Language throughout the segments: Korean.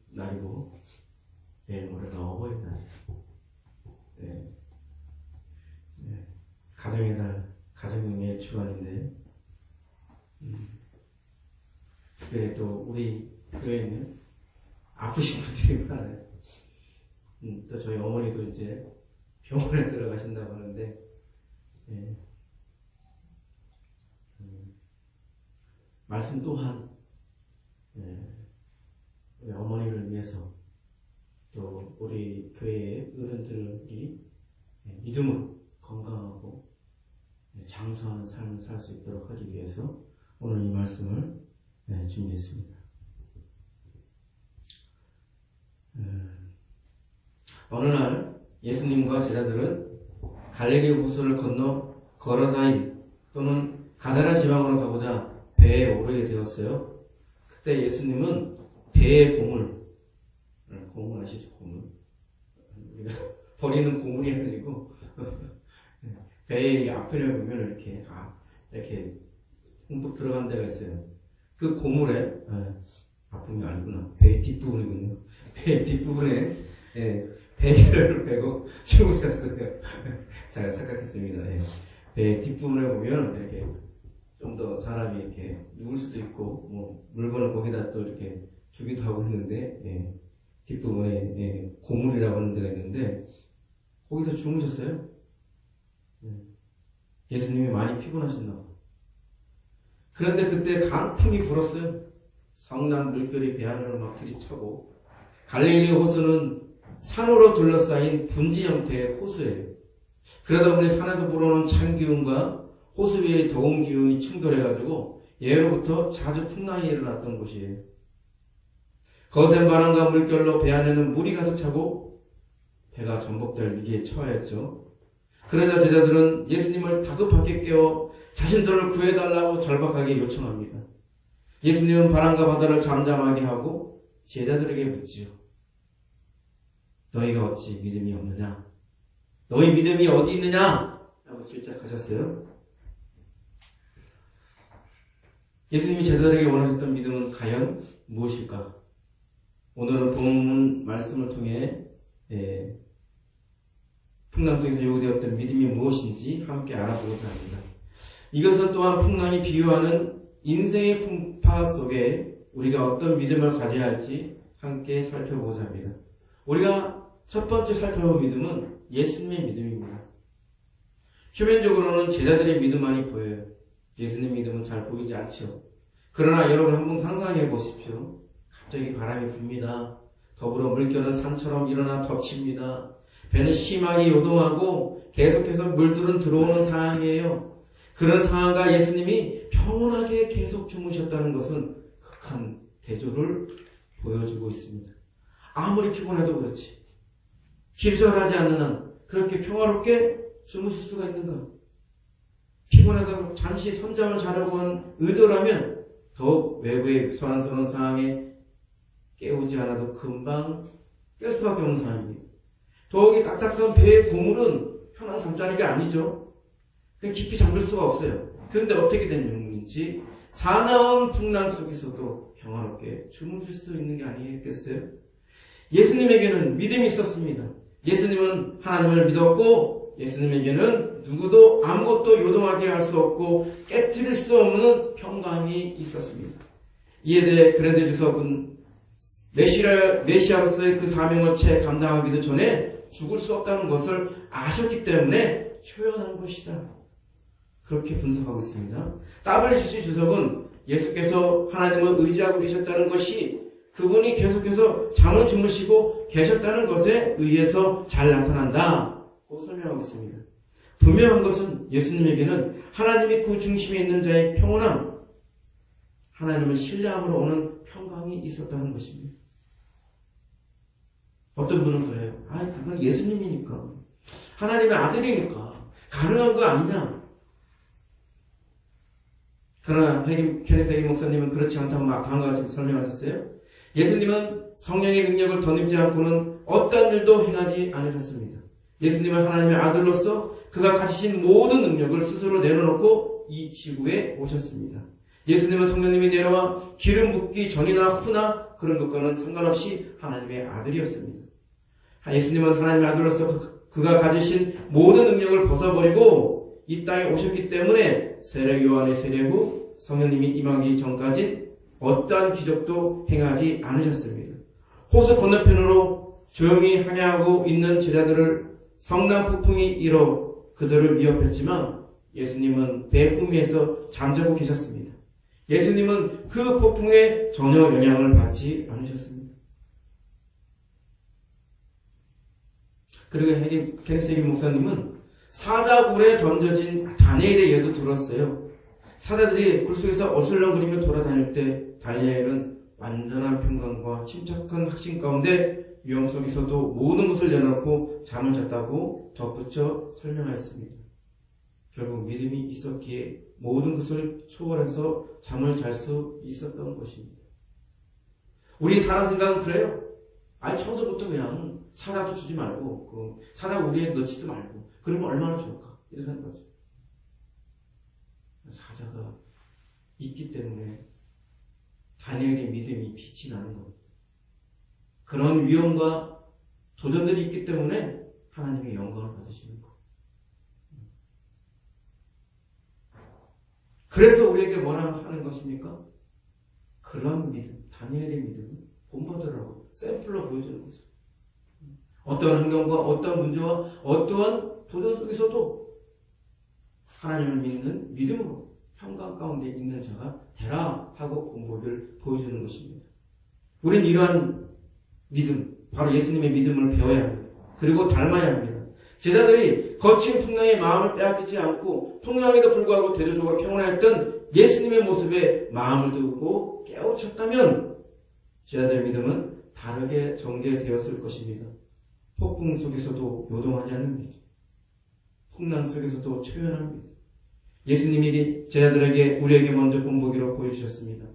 날이고 내일 모레가 어버이날이고 네. 네. 가정의 날, 가정의 주간인데 특별히 또 우리 교회에는 아프신 분들이 많아요. 또 저희 어머니도 이제 병원에 들어가신다고 하는데 네. 말씀 또한 우리 어머니를 위해서 또 우리 교회의 어른들이 믿음으로 건강하고 장수하는 삶을 살 수 있도록 하기 위해서 오늘 이 말씀을 준비했습니다. 어느 날 예수님과 제자들은 갈릴리 호수를 건너 거라사인 또는 가다라 지방으로 가보자 배에 오르게 되었어요. 그때 예수님은 배의 고물 아시죠? 고물. 우리가 버리는 고물이 아니고 배의 앞편에 보면 이렇게 흠뻑 들어간 데가 있어요. 그 고물에 아픔이 아니구나. 배의 뒷부분이군요. 배의 뒷부분에 베개를 베고 주무셨어요. 제가 착각했습니다. 배의 뒷부분에 보면 이렇게 좀 더 사람이 이렇게 누울 수도 있고 뭐 물건을 거기다 또 이렇게 주기도 하고 했는데 뒷부분에 고물이라고 하는 데가 있는데 거기서 주무셨어요. 예수님이 많이 피곤하셨나 봐요. 그런데 그때 강풍이 불었어요. 성난 물결이 배 안으로 막 들이차고 갈릴리 호수는 산으로 둘러싸인 분지 형태의 호수예요. 그러다 보니 산에서 불어오는 찬 기운과 호수 위의 더운 기운이 충돌해가지고 예로부터 자주 풍랑이 일어났던 곳이에요. 거센 바람과 물결로 배 안에는 물이 가득 차고 배가 전복될 위기에 처하였죠. 그러자 제자들은 예수님을 다급하게 깨워 자신들을 구해달라고 절박하게 요청합니다. 예수님은 바람과 바다를 잠잠하게 하고 제자들에게 묻지요. 너희가 어찌 믿음이 없느냐? 너희 믿음이 어디 있느냐? 라고 질책하셨어요. 예수님이 제자들에게 원하셨던 믿음은 과연 무엇일까? 오늘은 본문 말씀을 통해 풍랑 속에서 요구되었던 믿음이 무엇인지 함께 알아보고자 합니다. 이것은 또한 풍랑이 비유하는 인생의 풍파 속에 우리가 어떤 믿음을 가져야 할지 함께 살펴보고자 합니다. 우리가 첫 번째 살펴볼 믿음은 예수님의 믿음입니다. 표면적으로는 제자들의 믿음만이 보여요. 예수님 믿음은 잘 보이지 않죠. 그러나 여러분 한번 상상해 보십시오. 갑자기 바람이 붑니다. 더불어 물결은 산처럼 일어나 덮칩니다. 배는 심하게 요동하고 계속해서 물들은 들어오는 상황이에요. 그런 상황과 예수님이 평온하게 계속 주무셨다는 것은 극한 대조를 보여주고 있습니다. 아무리 피곤해도 그렇지. 기절하지 않는 한 그렇게 평화롭게 주무실 수가 있는가? 피곤해서 잠시 선잠을 자려고 한 의도라면 더욱 외부의 소란스러운 상황에 깨우지 않아도 금방 깰 수밖에 없는 상황입니다. 더욱이 딱딱한 배의 고물은 편한 잠자리가 아니죠. 깊이 잠들 수가 없어요. 그런데 어떻게 된 영문인지 사나운 풍랑 속에서도 평화롭게 주무실 수 있는 게 아니겠어요? 예수님에게는 믿음이 있었습니다. 예수님은 하나님을 믿었고 예수님에게는 누구도 아무것도 요동하게 할 수 없고 깨트릴 수 없는 평강이 있었습니다. 이에 대해 그레데 주석은 메시아로서의 그 사명을 채 감당하기도 전에 죽을 수 없다는 것을 아셨기 때문에 초연한 것이다. 그렇게 분석하고 있습니다. WCC 주석은 예수께서 하나님을 의지하고 계셨다는 것이 그분이 계속해서 잠을 주무시고 계셨다는 것에 의해서 잘 나타난다고 설명하고 있습니다. 분명한 것은 예수님에게는 하나님이 그 중심에 있는 자의 평온함, 하나님을 신뢰함으로 오는 평강이 있었다는 것입니다. 어떤 분은 그래요. 그건 예수님이니까. 하나님의 아들이니까. 가능한 거 아니냐. 그러나 케네스 헤긴 목사님은 그렇지 않다고 다음과 같이 설명하셨어요. 예수님은 성령의 능력을 덧입지 않고는 어떤 일도 행하지 않으셨습니다. 예수님은 하나님의 아들로서 그가 가지신 모든 능력을 스스로 내려놓고 이 지구에 오셨습니다. 예수님은 성령님이 내려와 기름 붓기 전이나 후나 그런 것과는 상관없이 하나님의 아들이었습니다. 예수님은 하나님의 아들로서 그가 가지신 모든 능력을 벗어버리고 이 땅에 오셨기 때문에 세례 요한의 세례 후 성령님이 임하기 전까지 어떠한 기적도 행하지 않으셨습니다. 호수 건너편으로 조용히 항해하고 있는 제자들을 성난 폭풍이 일어 그들을 위협했지만 예수님은 배 풍미에서 잠자고 계셨습니다. 예수님은 그 폭풍에 전혀 영향을 받지 않으셨습니다. 그리고 케네스 해김 목사님은 사자굴에 던져진 다니엘의 예도 들었어요. 사자들이 굴속에서 어슬렁거리며 돌아다닐 때 다니엘은 완전한 평강과 침착한 확신 가운데 위험 속에서도 모든 것을 내놓고 잠을 잤다고 덧붙여 설명하였습니다. 결국 믿음이 있었기에 모든 것을 초월해서 잠을 잘 수 있었던 것입니다. 우리 사람 생각은 그래요. 아니 처음부터 그냥 사자도 주지 말고 사자 우리에 넣지도 말고 그러면 얼마나 좋을까 이런 생각하죠. 사자가 있기 때문에 다니엘의 믿음이 빛이 나는 겁니다. 그런 위험과 도전들이 있기 때문에 하나님의 영광을 받으시는 것. 그래서 우리에게 뭐라 하는 것입니까? 그런 믿음, 다니엘의 믿음은 본받으라고 샘플로 보여주는 거죠. 어떠한 환경과 어떠한 문제와 어떠한 도전 속에서도 하나님을 믿는 믿음으로 평강 가운데 있는 자가 되라 하고 본보기를 보여주는 것입니다. 우리는 이러한 믿음, 바로 예수님의 믿음을 배워야 합니다. 그리고 닮아야 합니다. 제자들이 거친 풍랑의 마음을 빼앗기지 않고 풍랑에도 불구하고 대조적으로 평온하였던 예수님의 모습에 마음을 두고 깨우쳤다면 제자들의 믿음은 다르게 전개되었을 것입니다. 폭풍 속에서도 요동하지 않는 믿음, 풍랑 속에서도 초연한 믿음. 예수님이 제자들에게 우리에게 먼저 본보기로 보여주셨습니다.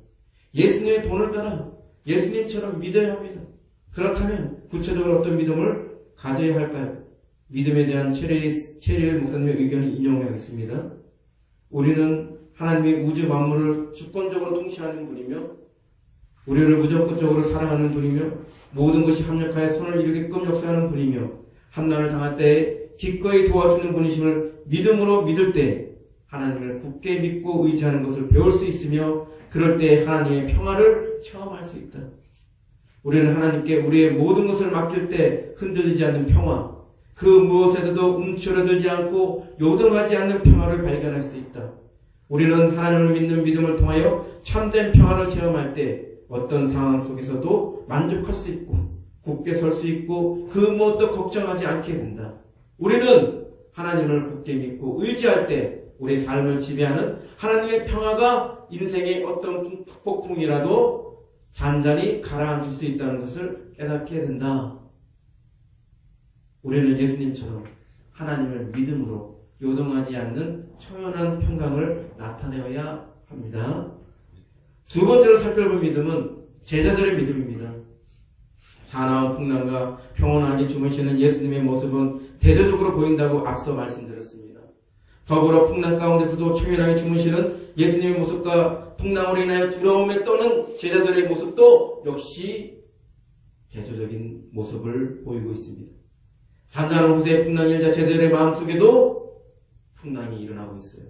예수님의 본을 따라 예수님처럼 믿어야 합니다. 그렇다면 구체적으로 어떤 믿음을 가져야 할까요? 믿음에 대한 체리엘 목사님의 의견을 인용하겠습니다. 우리는 하나님의 우주 만물을 주권적으로 통치하는 분이며 우리를 무조건적으로 사랑하는 분이며 모든 것이 합력하여 선을 이루게끔 역사하는 분이며 환난을 당할 때에 기꺼이 도와주는 분이심을 믿음으로 믿을 때 하나님을 굳게 믿고 의지하는 것을 배울 수 있으며 그럴 때 하나님의 평화를 체험할 수 있다. 우리는 하나님께 우리의 모든 것을 맡길 때 흔들리지 않는 평화, 그 무엇에도 움츠러들지 않고 요동하지 않는 평화를 발견할 수 있다. 우리는 하나님을 믿는 믿음을 통하여 참된 평화를 체험할 때 어떤 상황 속에서도 만족할 수 있고 굳게 설 수 있고 그 무엇도 걱정하지 않게 된다. 우리는 하나님을 굳게 믿고 의지할 때 우리 삶을 지배하는 하나님의 평화가 인생의 어떤 폭풍이라도 잔잔히 가라앉을 수 있다는 것을 깨닫게 된다. 우리는 예수님처럼 하나님을 믿음으로 요동하지 않는 초연한 평강을 나타내어야 합니다. 두 번째로 살펴볼 믿음은 제자들의 믿음입니다. 사나운 풍랑과 평온하게 주무시는 예수님의 모습은 대조적으로 보인다고 앞서 말씀드렸습니다. 더불어 풍랑 가운데서도 초연하게 주무시는 예수님의 모습과 풍랑으로 인하여 두려움에 떠는 제자들의 모습도 역시 대조적인 모습을 보이고 있습니다. 잔잔한 호세의 풍랑이 일자 제자들의 마음속에도 풍랑이 일어나고 있어요.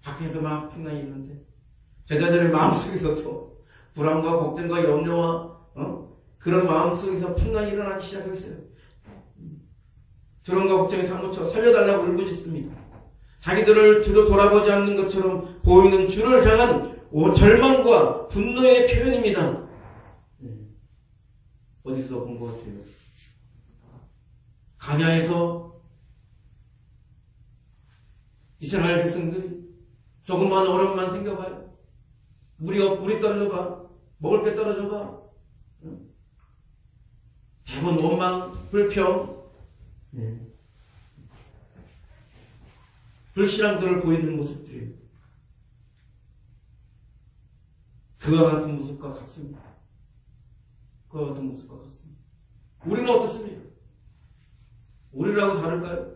밖에서 막 풍랑이 있는데 제자들의 마음속에서도 불안과 걱정과 염려와 그런 마음속에서 풍랑이 일어나기 시작했어요. 두려움과 걱정이 사무쳐 살려달라고 울부짖습니다. 자기들을 뒤로 돌아보지 않는 것처럼 보이는 주를 향한 절망과 분노의 표현입니다. 어디서 본 것 같아요? 가냐에서 이스라엘 백성들이 조금만 어려움만 생겨봐요. 물이 떨어져봐. 먹을 게 떨어져봐. 대부분 원망, 불평, 불신앙들을 보이는 모습들이에요. 그와 같은 모습과 같습니다. 그와 같은 모습과 같습니다. 우리는 어떻습니까? 우리라고 다를까요?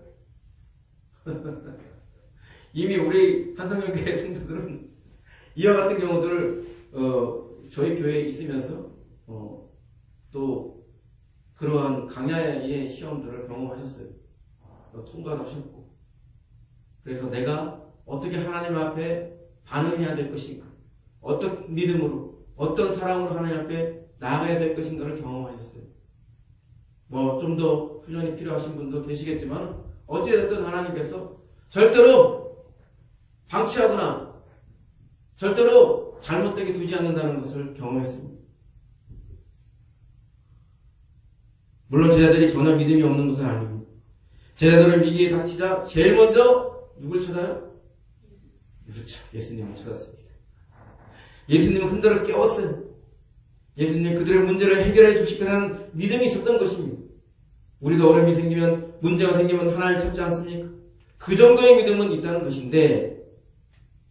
이미 우리 한성형교회 성도들은 이와 같은 경우들을 저희 교회에 있으면서 또 그러한 강야의 시험들을 경험하셨어요. 통과도 하셨고. 그래서 내가 어떻게 하나님 앞에 반응해야 될 것인가, 어떤 믿음으로, 어떤 사랑으로 하나님 앞에 나아가야 될 것인가를 경험하셨어요. 좀 더 훈련이 필요하신 분도 계시겠지만 어찌됐든 하나님께서 절대로 방치하거나 절대로 잘못되게 두지 않는다는 것을 경험했습니다. 물론 제자들이 전혀 믿음이 없는 것은 아닙니다. 제자들은 위기에 닥치자 제일 먼저 누굴 찾아요? 그렇죠. 예수님을 찾았습니다. 예수님은 흔들어 깨웠어요. 예수님은 그들의 문제를 해결해 주실 거라는 믿음이 있었던 것입니다. 우리도 어려움이 생기면, 문제가 생기면 하나님을 찾지 않습니까? 그 정도의 믿음은 있다는 것인데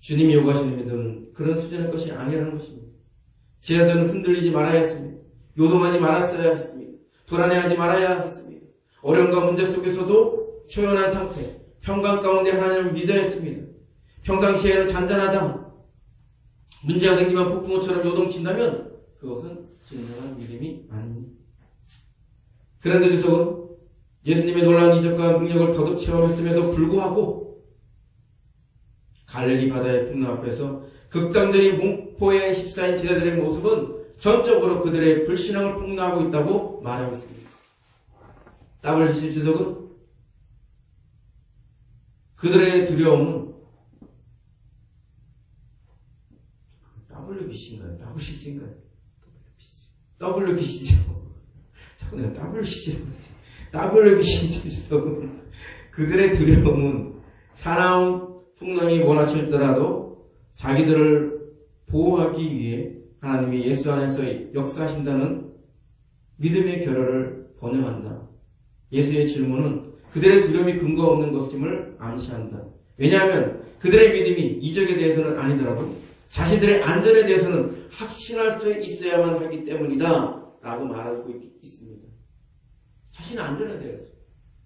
주님이 요구하시는 믿음은 그런 수준의 것이 아니라는 것입니다. 제자들은 흔들리지 말아야 했습니다. 요동하지 말았어야 했습니다. 불안해하지 말아야 했습니다. 어려움과 문제 속에서도 초연한 상태, 평강 가운데 하나님을 믿어야 했습니다. 평상시에는 잔잔하다, 문제가 생기면 폭풍우처럼 요동친다면 그것은 진정한 믿음이 아닙니다. 그런데 주석은 예수님의 놀라운 이적과 능력을 거듭 체험했음에도 불구하고 갈릴리 바다의 풍랑 앞에서 극단적인 공포에 휩싸인 제자들의 모습은 전적으로 그들의 불신앙을 폭로하고 있다고 말하고 있습니다. WBC 주석은 그들의 두려움은 WBC인가요? WCC인가요? WBC죠. 자꾸 내가 WCC라고 그러지. WBC 주석은 그들의 두려움은 사나운 풍랑이 몰아칠더라도 자기들을 보호하기 위해 하나님이 예수 안에서 역사하신다는 믿음의 결여를 번영한다. 예수의 질문은 그들의 두려움이 근거 없는 것임을 암시한다. 왜냐하면 그들의 믿음이 이적에 대해서는 아니더라도 자신들의 안전에 대해서는 확신할 수 있어야만 하기 때문이다 라고 말하고 있습니다. 자신의 안전에 대해서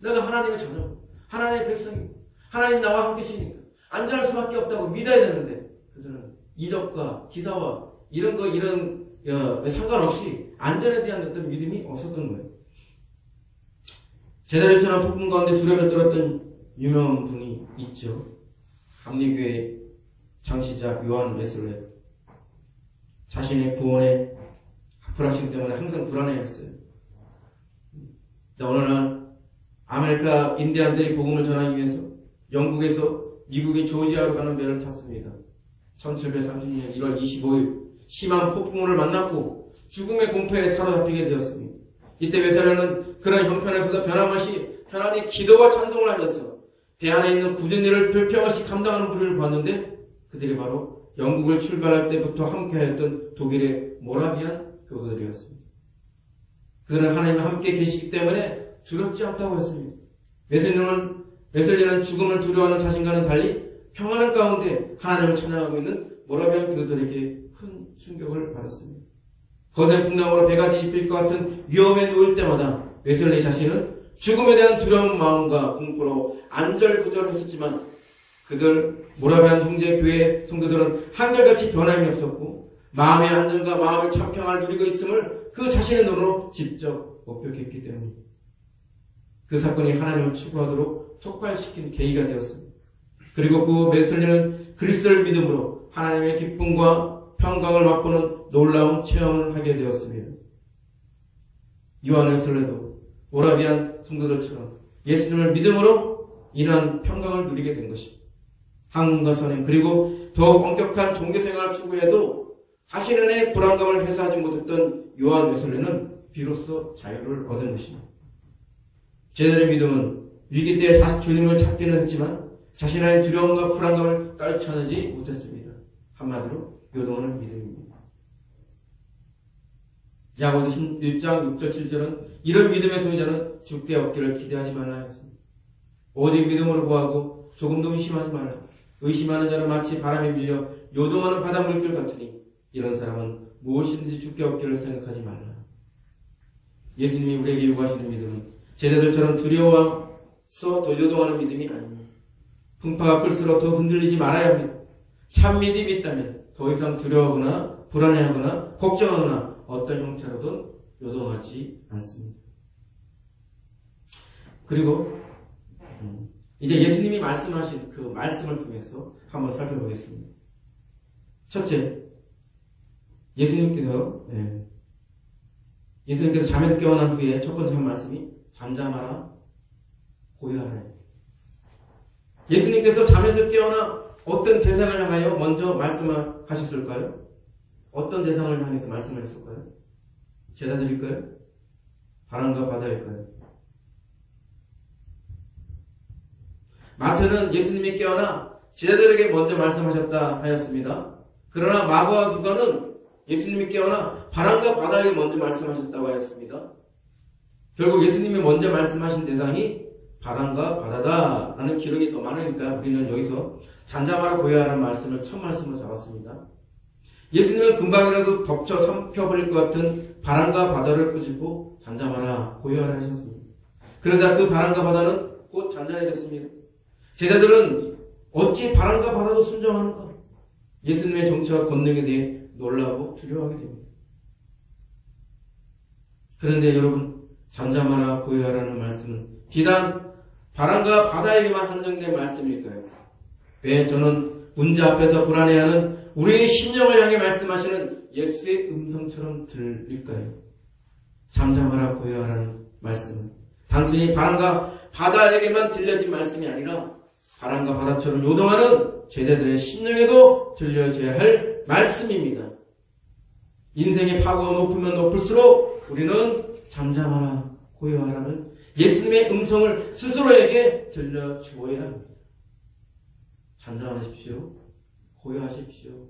내가 하나님의 자녀, 하나님의 백성이고 하나님 나와 함께 계시니까 안전할 수밖에 없다고 믿어야 되는데 그들은 이적과 기사와 이런 상관없이 안전에 대한 어떤 믿음이 없었던 거예요. 제자들처럼 폭풍 가운데 두려움에 떨었던 유명한 분이 있죠. 감리교회 창시자 요한 웨슬레. 자신의 구원의 불확신 때문에 항상 불안해했어요. 어느 날 아메리카 인디안들이 복음을 전하기 위해서 영국에서 미국의 조지아로 가는 배를 탔습니다. 1730년 1월 25일 심한 폭풍우를 만났고 죽음의 공포에 사로잡히게 되었습니다. 이때 웨슬레는 그런 형편에서도 변함없이 편안히 기도와 찬송을 하면서 배 안에 있는 굳은 일을 불평없이 감당하는 무리를 봤는데 그들이 바로 영국을 출발할 때부터 함께하였던 독일의 모라비안 교도들이었습니다. 그들은 하나님과 함께 계시기 때문에 두렵지 않다고 했습니다. 웨슬리는 죽음을 두려워하는 자신과는 달리 평안한 가운데 하나님을 찬양하고 있는 모라비안 교도들에게 큰 충격을 받았습니다. 거센 풍랑으로 배가 뒤집힐 것 같은 위험에 놓일 때마다 웨슬리 자신은 죽음에 대한 두려운 마음과 공포로 안절부절했었지만 그들 모라비안 형제 교회 성도들은 한결같이 변함이 없었고 마음의 안정과 마음의 참평을 누리고 있음을 그 자신의 눈으로 직접 목격했기 때문입니다. 그 사건이 하나님을 추구하도록 촉발시킨 계기가 되었습니다. 그리고 그 웨슬리는 그리스도를 믿음으로 하나님의 기쁨과 평강을 맛보는 놀라운 체험을 하게 되었습니다. 요한 웨슬레도 모라비안 성도들처럼 예수님을 믿음으로 인한 평강을 누리게 된 것입니다. 항문과 선행 그리고 더욱 엄격한 종교생활을 추구해도 자신의 불안감을 해소하지 못했던 요한 웨슬레는 비로소 자유를 얻은 것입니다. 제자들의 믿음은 위기 때 주님을 찾기는 했지만 자신의 두려움과 불안감을 떨쳐내지 못했습니다. 한마디로 요동하는 믿음입니다. 야고보서 1장 6절 7절은 이런 믿음의 소유자는 죽게 없기를 기대하지 말라 했습니다. 오직 믿음으로 구하고 조금도 의심하지 말라. 의심하는 자는 마치 바람에 밀려 요동하는 바다 물결 같으니 이런 사람은 무엇이든지 죽게 없기를 생각하지 말라. 예수님이 우리에게 요구하시는 믿음은 제자들처럼 두려워서 더 요동하는 믿음이 아닙니다. 풍파가 끌수록 더 흔들리지 말아야 합니다. 참 믿음이 있다면 더 이상 두려워하거나 불안해하거나 걱정하거나 어떤 형태로든 요동하지 않습니다. 그리고 이제 예수님이 말씀하신 그 말씀을 통해서 한번 살펴보겠습니다. 첫째, 예수님께서 잠에서 깨어난 후에 첫 번째 한 말씀이 잠잠하라 고요하라. 예수님께서 잠에서 깨어나 어떤 대상을 향하여 먼저 말씀을 하셨을까요? 어떤 대상을 향해서 말씀을 했을까요? 제자들일까요? 바람과 바다일까요? 마태는 예수님이 깨어나 제자들에게 먼저 말씀하셨다 하였습니다. 그러나 마가와 누가는 예수님이 깨어나 바람과 바다에게 먼저 말씀하셨다고 하였습니다. 결국 예수님이 먼저 말씀하신 대상이 바람과 바다다라는 기록이 더 많으니까 우리는 여기서 잠잠하라 고요하라는 말씀을 첫 말씀으로 잡았습니다. 예수님은 금방이라도 덮쳐 삼켜버릴 것 같은 바람과 바다를 꾸짖고 잠잠하라 고요하라 하셨습니다. 그러자 그 바람과 바다는 곧 잔잔해졌습니다. 제자들은 어찌 바람과 바다도 순종하는가? 예수님의 정체와 권능에 대해 놀라고 두려워하게 됩니다. 그런데 여러분, 잠잠하라 고요하라는 말씀은 비단 바람과 바다에게만 한정된 말씀일까요? 왜 저는 문제 앞에서 불안해하는 우리의 심령을 향해 말씀하시는 예수의 음성처럼 들릴까요? 잠잠하라 고요하라는 말씀은 단순히 바람과 바다에게만 들려진 말씀이 아니라 바람과 바다처럼 요동하는 제자들의 심령에도 들려져야 할 말씀입니다. 인생의 파고가 높으면 높을수록 우리는 잠잠하라 고요하라는 예수님의 음성을 스스로에게 들려주어야 합니다. 잠잠하십시오. 고요하십시오.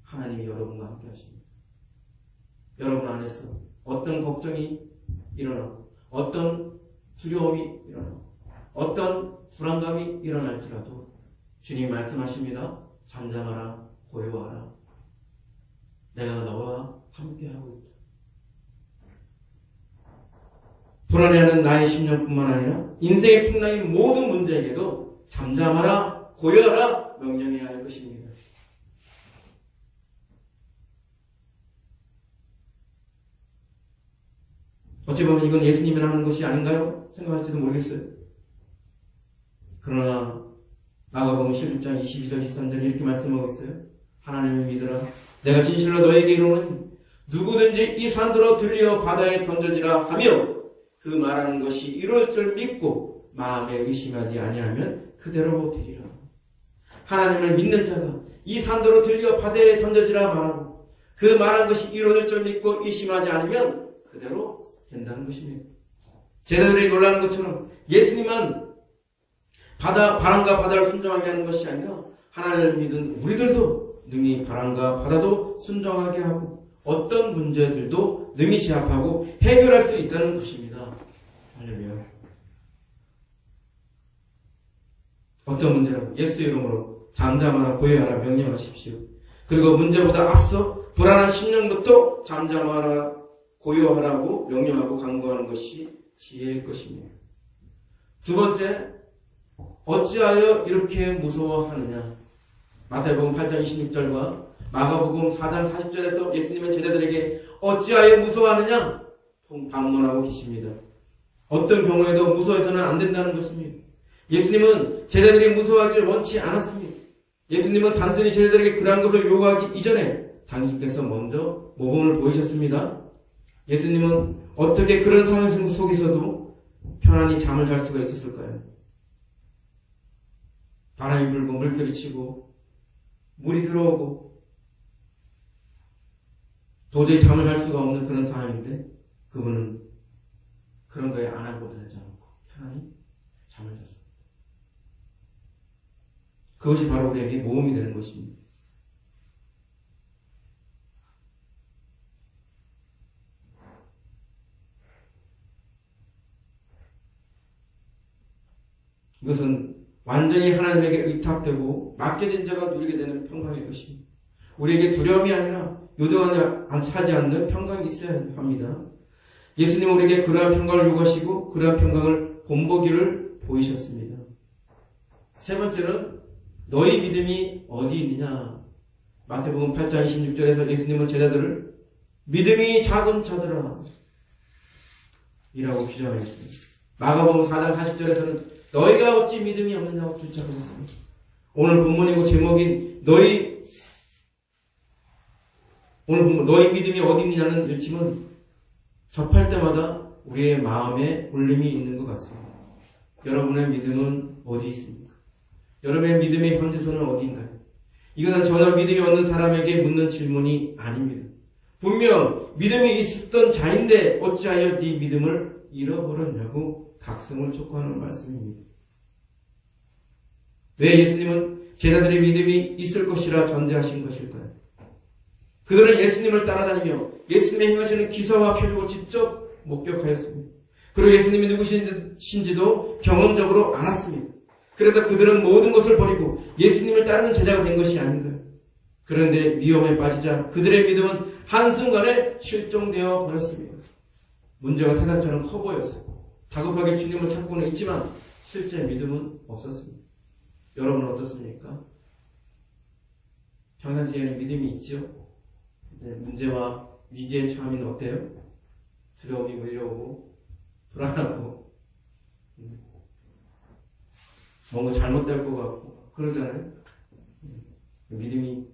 하나님이 여러분과 함께 하십니다. 여러분 안에서 어떤 걱정이 일어나고 어떤 두려움이 일어나고 어떤 불안감이 일어날지라도 주님 말씀하십니다. 잠잠하라 고요하라. 내가 너와 함께하고 있다. 불안해하는 나의 심령뿐만 아니라 인생의 풍랑인 모든 문제에게도 잠잠하라 고요하라 명령해야 할 것입니다. 어찌 보면 이건 예수님이 하는 것이 아닌가요? 생각할지도 모르겠어요. 그러나 마가복음 11장 22절 23절 이렇게 말씀하고 있어요. 하나님을 믿으라. 내가 진실로 너에게 이르노니 누구든지 이 산들어 들려 바다에 던져지라 하며 그 말하는 것이 이룰 줄 믿고 마음에 의심하지 아니하면 그대로 되리라. 하나님을 믿는 자가 이 산들어 들려 바다에 던져지라 말하고 그 말한 것이 이룰 줄 믿고 의심하지 않으면 그대로 된다는 것입니다. 제자들이 놀라는 것처럼 예수님은 바람과 바다를 순종하게 하는 것이 아니라 하나님을 믿은 우리들도 능히 바람과 바다도 순종하게 하고 어떤 문제들도 능히 제압하고 해결할 수 있다는 것입니다. 할렐루야. 어떤 문제라도 예수의 이름으로 잠잠하라 고요하라 명령하십시오. 그리고 문제보다 앞서 불안한 심령부터 잠잠하라 고요하라고 명령하고 강구하는 것이 지혜일 것입니다. 두 번째, 어찌하여 이렇게 무서워하느냐? 마태복음 8장 26절과 마가복음 4장 40절에서 예수님은 제자들에게 어찌하여 무서워하느냐? 반문하고 계십니다. 어떤 경우에도 무서워해서는 안 된다는 것입니다. 예수님은 제자들이 무서워하기를 원치 않았습니다. 예수님은 단순히 제자들에게 그러한 것을 요구하기 이전에 당신께서 먼저 모범을 보이셨습니다. 예수님은 어떻게 그런 상황 속에서도 편안히 잠을 잘 수가 있었을까요? 바람이 불고 물결이 치고 물이 들어오고 도저히 잠을 잘 수가 없는 그런 상황인데 그분은 그런 거에 안아보지 않고 편안히 잠을 잤습니다. 그것이 바로 우리에게 모험이 되는 것입니다. 이것은 완전히 하나님에게 의탁되고 맡겨진 자가 누리게 되는 평강일 것입니다. 우리에게 두려움이 아니라 요동하지 않는 평강이 있어야 합니다. 예수님은 우리에게 그러한 평강을 요구하시고 그러한 평강을 본보기를 보이셨습니다. 세 번째는 너희 믿음이 어디 있느냐. 마태복음 8장 26절에서 예수님은 제자들을 믿음이 작은 자들아 이라고 규정하였습니다. 마가복음 4장 40절에서는 너희가 어찌 믿음이 없느냐고 질책하였습니다. 오늘 본문이고 제목인 너희 믿음이 어디 있느냐는 일침은 접할 때마다 우리의 마음에 울림이 있는 것 같습니다. 여러분의 믿음은 어디 있습니까? 여러분의 믿음의 현재소는 어디인가요? 이것은 전혀 믿음이 없는 사람에게 묻는 질문이 아닙니다. 분명 믿음이 있었던 자인데 어찌하여 네 믿음을 잃어버렸냐고 각성을 촉구하는 말씀입니다. 왜 예수님은 제자들의 믿음이 있을 것이라 전제하신 것일까요? 그들은 예수님을 따라다니며 예수님의 행하시는 기사와 표적을 직접 목격하였습니다. 그리고 예수님이 누구신지도 경험적으로 알았습니다. 그래서 그들은 모든 것을 버리고 예수님을 따르는 제자가 된 것이 아닌가요? 그런데 위험에 빠지자 그들의 믿음은 한순간에 실종되어 버렸습니다. 문제가 태산처럼 커 보였어요. 다급하게 주님을 찾고는 있지만 실제 믿음은 없었습니다. 여러분은 어떻습니까? 평상시에는 믿음이 있죠? 문제와 위기에 처하면 어때요? 두려움이 몰려오고 불안하고 뭔가 잘못될 것 같고 그러잖아요. 믿음이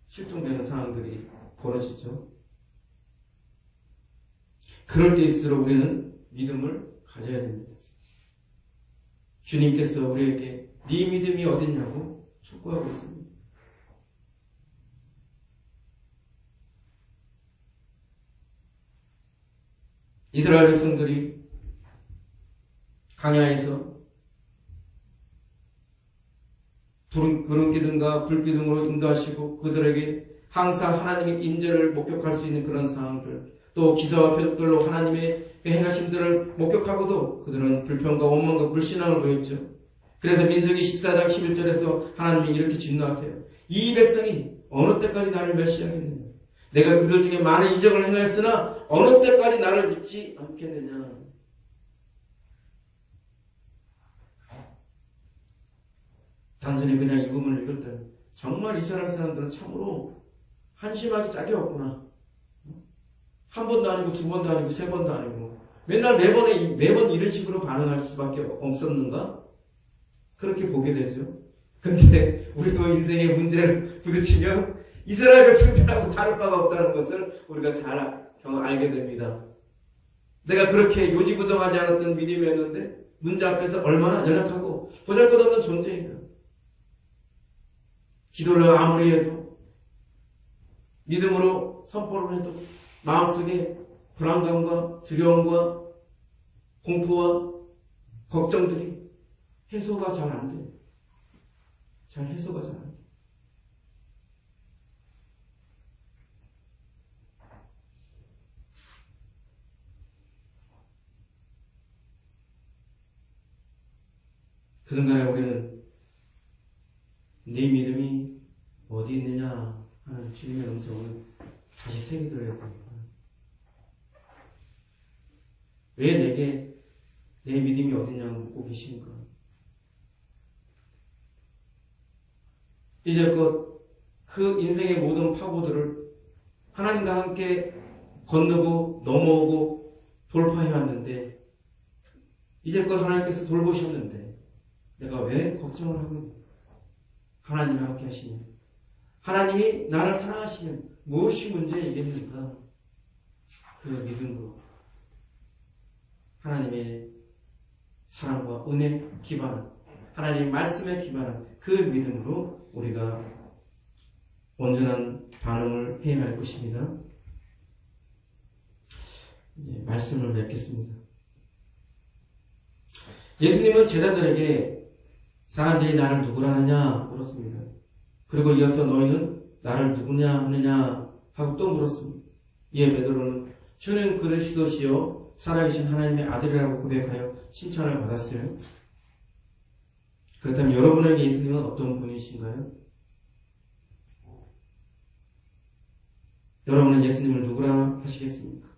실종되는 상황들이 벌어지죠. 그럴 때일수록 우리는 믿음을 가져야 됩니다. 주님께서 우리에게 네 믿음이 어딨냐고 촉구하고 있습니다. 이스라엘 백성들이 광야에서 구름 기둥과 불 기둥으로 인도하시고 그들에게 항상 하나님의 임재를 목격할 수 있는 그런 상황들, 또 기사와 표적들로 하나님의 행하심들을 목격하고도 그들은 불평과 원망과 불신앙을 보였죠. 그래서 민수기 14장 11절에서 하나님이 이렇게 진노하세요. 이 백성이 어느 때까지 나를 멸시하겠느냐? 내가 그들 중에 많은 이적을 행하였으나 어느 때까지 나를 믿지 않겠느냐? 단순히 그냥 이 부분을 읽을 때 정말 이스라엘 사람들은 참으로 한심하기 짝이 없구나. 한 번도 아니고 두 번도 아니고 세 번도 아니고 맨날 매번 이런 식으로 반응할 수밖에 없었는가? 그렇게 보게 되죠. 근데 우리도 인생의 문제를 부딪히면 이스라엘 백성들하고 다를 바가 없다는 것을 우리가 잘 알게 됩니다. 내가 그렇게 요지부동하지 않았던 믿음이었는데 문제 앞에서 얼마나 연약하고 보잘것없는 존재인가. 기도를 아무리 해도 믿음으로 선포를 해도 마음속에 불안감과 두려움과 공포와 걱정들이 해소가 잘 안 돼요. 잘 해소가 잘 안 돼요. 그 순간에 우리는 네 믿음이 어디 있느냐 하는 주님의 음성을 다시 새기들어야 됩니다. 왜 내게 내 믿음이 어디냐고 묻고 계십니까? 이제껏 그 인생의 모든 파고들을 하나님과 함께 건너고 넘어오고 돌파해왔는데 이제껏 하나님께서 돌보셨는데 내가 왜 걱정을 하고 있는가? 하나님이 함께 하시면 하나님이 나를 사랑하시면 무엇이 문제이겠는가? 그 믿음으로 하나님의 사랑과 은혜에 기반한 하나님의 말씀에 기반한 그 믿음으로 우리가 온전한 반응을 해야 할 것입니다. 말씀을 맺겠습니다. 예수님은 제자들에게 사람들이 나를 누구라 하느냐 물었습니다. 그리고 이어서 너희는 나를 누구냐 하느냐 하고 또 물었습니다. 이에 베드로는 주는 그리스도시요 살아계신 하나님의 아들이라고 고백하여 칭찬을 받았어요. 그렇다면 여러분에게 예수님은 어떤 분이신가요? 여러분은 예수님을 누구라 하시겠습니까?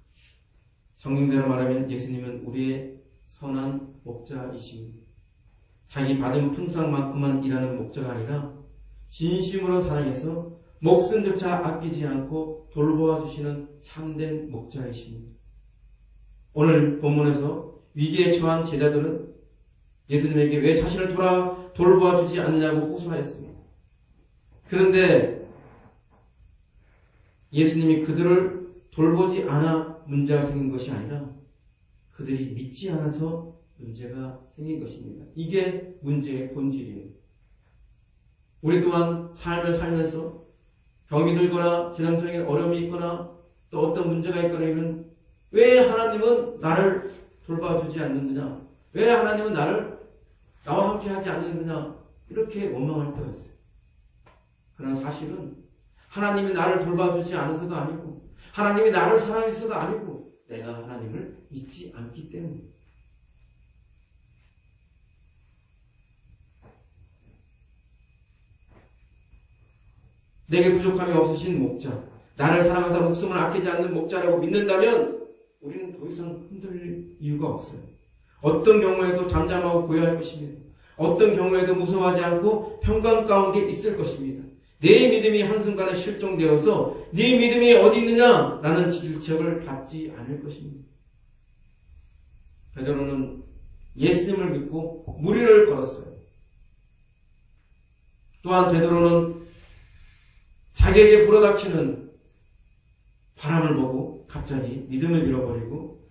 성경대로 말하면 예수님은 우리의 선한 목자이십니다. 자기 받은 품삯만큼만 일하는 목자가 아니라 진심으로 사랑해서 목숨조차 아끼지 않고 돌보아 주시는 참된 목자이십니다. 오늘 본문에서 위기에 처한 제자들은 예수님에게 왜 자신을 돌보아 주지 않냐고 호소하였습니다. 그런데 예수님이 그들을 돌보지 않아 문제가 생긴 것이 아니라 그들이 믿지 않아서 문제가 생긴 것입니다. 이게 문제의 본질이에요. 우리 또한 삶을 살면서 병이 들거나 재정적인 어려움이 있거나 또 어떤 문제가 있거나 하면 왜 하나님은 나를 돌봐주지 않는느냐? 왜 하나님은 나와 함께 하지 않는느냐? 이렇게 원망할 때가 있어요. 그러나 사실은 하나님이 나를 돌봐주지 않아서가 아니고 하나님이 나를 사랑해서가 아니고 내가 하나님을 믿지 않기 때문입니다. 내게 부족함이 없으신 목자, 나를 사랑하사 목숨을 아끼지 않는 목자라고 믿는다면 우리는 더 이상 흔들릴 이유가 없어요. 어떤 경우에도 잠잠하고 고요할 것입니다. 어떤 경우에도 무서워하지 않고 평강 가운데 있을 것입니다. 내 믿음이 한순간에 실종되어서 네 믿음이 어디 있느냐? 라는 질책을 받지 않을 것입니다. 베드로는 예수님을 믿고 무리를 걸었어요. 또한 베드로는 자기에게 불어닥치는 바람을 보고 갑자기 믿음을 잃어버리고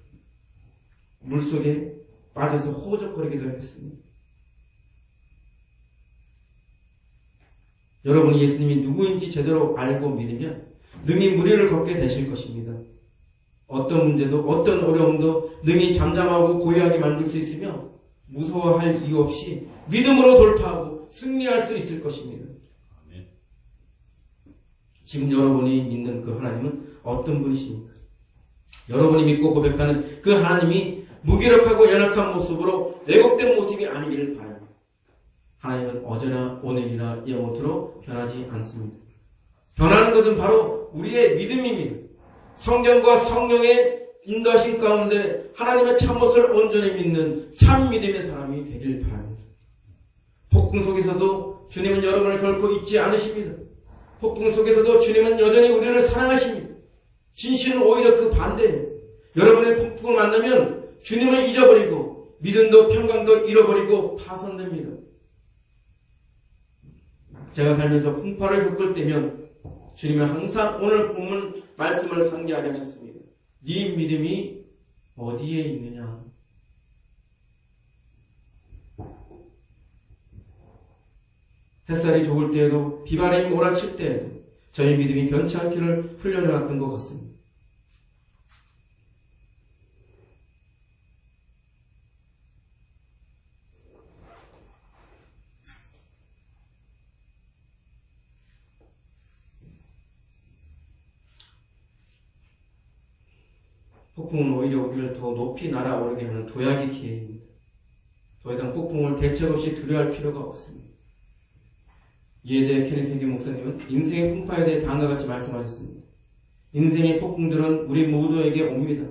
물속에 빠져서 호적거리기도 했습니다. 여러분이 예수님이 누구인지 제대로 알고 믿으면 능히 무리를 걷게 되실 것입니다. 어떤 문제도 어떤 어려움도 능히 잠잠하고 고요하게 만들 수 있으며 무서워할 이유 없이 믿음으로 돌파하고 승리할 수 있을 것입니다. 지금 여러분이 믿는 그 하나님은 어떤 분이십니까? 여러분이 믿고 고백하는 그 하나님이 무기력하고 연약한 모습으로 왜곡된 모습이 아니기를 바랍니다. 하나님은 어제나 오늘이나 영원토록 변하지 않습니다. 변하는 것은 바로 우리의 믿음입니다. 성경과 성령의 인도하신 가운데 하나님의 참못을 온전히 믿는 참 믿음의 사람이 되길 바랍니다. 폭풍 속에서도 주님은 여러분을 결코 잊지 않으십니다. 폭풍 속에서도 주님은 여전히 우리를 사랑하십니다. 진실은 오히려 그 반대예요. 여러분의 폭풍을 만나면 주님을 잊어버리고 믿음도 평강도 잃어버리고 파손됩니다. 제가 살면서 풍파를 겪을 때면 주님은 항상 오늘 본문 말씀을 상기하게 하셨습니다. 네 믿음이 어디에 있느냐? 햇살이 좋을 때에도 비바람이 몰아칠 때에도 저희 믿음이 변치 않기를 훈련해왔던 것 같습니다. 폭풍은 오히려 우리를 더 높이 날아오르게 하는 도약의 기회입니다. 더 이상 폭풍을 대책 없이 두려워할 필요가 없습니다. 이에 대해 케니스 목사님은 인생의 풍파에 대해 다음과 같이 말씀하셨습니다. 인생의 폭풍들은 우리 모두에게 옵니다.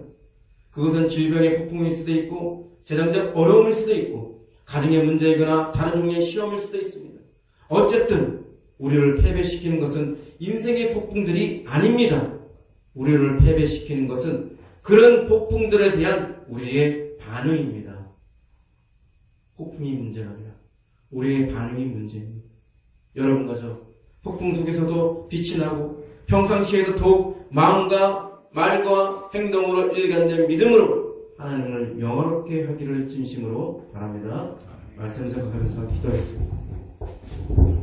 그것은 질병의 폭풍일 수도 있고 재정적 어려움일 수도 있고 가정의 문제이거나 다른 종류의 시험일 수도 있습니다. 어쨌든 우리를 패배시키는 것은 인생의 폭풍들이 아닙니다. 우리를 패배시키는 것은 그런 폭풍들에 대한 우리의 반응입니다. 폭풍이 문제가 아니라 우리의 반응이 문제입니다. 여러분과 저 폭풍 속에서도 빛이 나고 평상시에도 더욱 마음과 말과 행동으로 일관된 믿음으로 하나님을 영화롭게 하기를 진심으로 바랍니다. 말씀 생각하면서 기도하겠습니다.